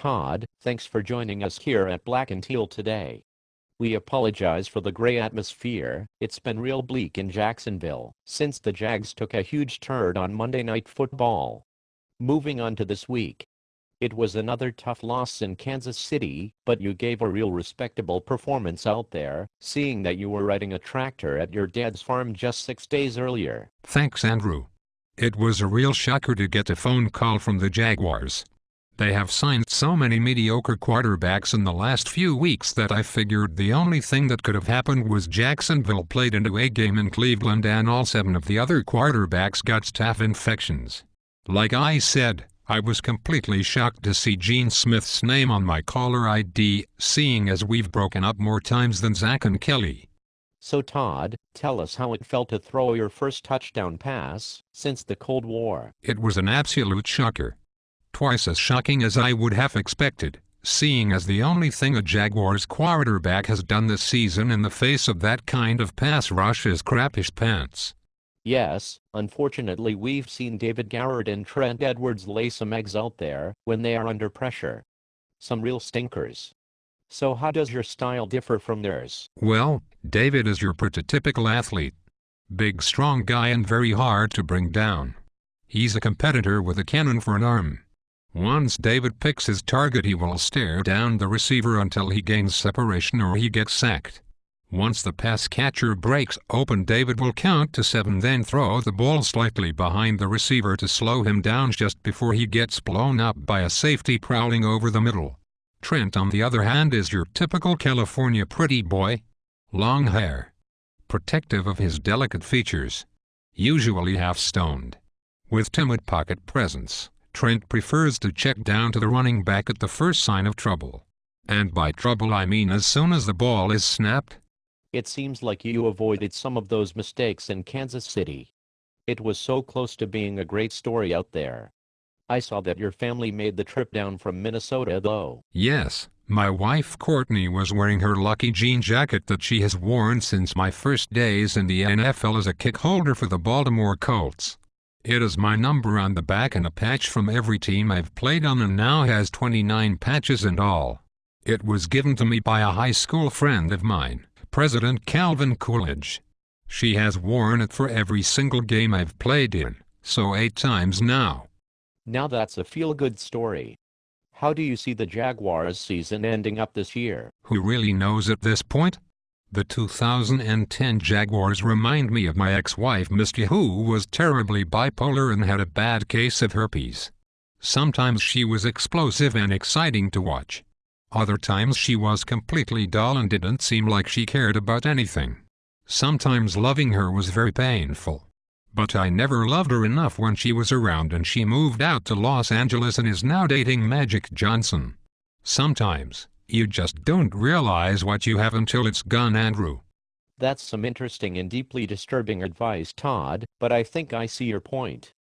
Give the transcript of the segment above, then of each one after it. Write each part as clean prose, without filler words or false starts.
Todd, thanks for joining us here at Black and Teal today. We apologize for the gray atmosphere. It's been real bleak in Jacksonville since the Jags took a huge turd on Monday Night Football. Moving on to this week. It was another tough loss in Kansas City, but you gave a real respectable performance out there, seeing that you were riding a tractor at your dad's farm just 6 days earlier. Thanks, Andrew. It was a real shocker to get a phone call from the Jaguars. They have signed so many mediocre quarterbacks in the last few weeks that I figured the only thing that could have happened was Jacksonville played into a game in Cleveland and all 7 of the other quarterbacks got staph infections. Like I said, I was completely shocked to see Gene Smith's name on my caller ID, seeing as we've broken up more times than Zach and Kelly. So Todd, tell us how it felt to throw your first touchdown pass since the Cold War. It was an absolute shocker. Twice as shocking as I would have expected, seeing as the only thing a Jaguars quarterback has done this season in the face of that kind of pass rush is crap his pants. Yes, unfortunately we've seen David Garrett and Trent Edwards lay some eggs out there when they are under pressure. Some real stinkers. So how does your style differ from theirs? Well, David is your prototypical athlete. Big strong guy and very hard to bring down. He's a competitor with a cannon for an arm. Once David picks his target, he will stare down the receiver until he gains separation or he gets sacked. Once the pass catcher breaks open, David will count to 7, then throw the ball slightly behind the receiver to slow him down just before he gets blown up by a safety prowling over the middle. Trent, on the other hand, is your typical California pretty boy. Long hair. Protective of his delicate features. Usually half-stoned. With timid pocket presence. Trent prefers to check down to the running back at the first sign of trouble. And by trouble I mean as soon as the ball is snapped. It seems like you avoided some of those mistakes in Kansas City. It was so close to being a great story out there. I saw that your family made the trip down from Minnesota though. Yes, my wife Courtney was wearing her lucky jean jacket that she has worn since my first days in the NFL as a kick holder for the Baltimore Colts. It is my number on the back and a patch from every team I've played on, and now has 29 patches in all. It was given to me by a high school friend of mine, President Calvin Coolidge. She has worn it for every single game I've played in, so 8 times now. Now that's a feel-good story. How do you see the Jaguars season ending up this year? Who really knows at this point? The 2010 Jaguars remind me of my ex-wife Misty, who was terribly bipolar and had a bad case of herpes. Sometimes she was explosive and exciting to watch. Other times she was completely dull and didn't seem like she cared about anything. Sometimes loving her was very painful. But I never loved her enough when she was around, and she moved out to Los Angeles and is now dating Magic Johnson. Sometimes you just don't realize what you have until it's gone, Andrew. That's some interesting and deeply disturbing advice, Todd, but I think I see your point.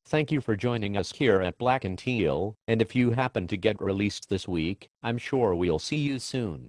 Thank you for joining us here at Black and Teal, and if you happen to get released this week, I'm sure we'll see you soon.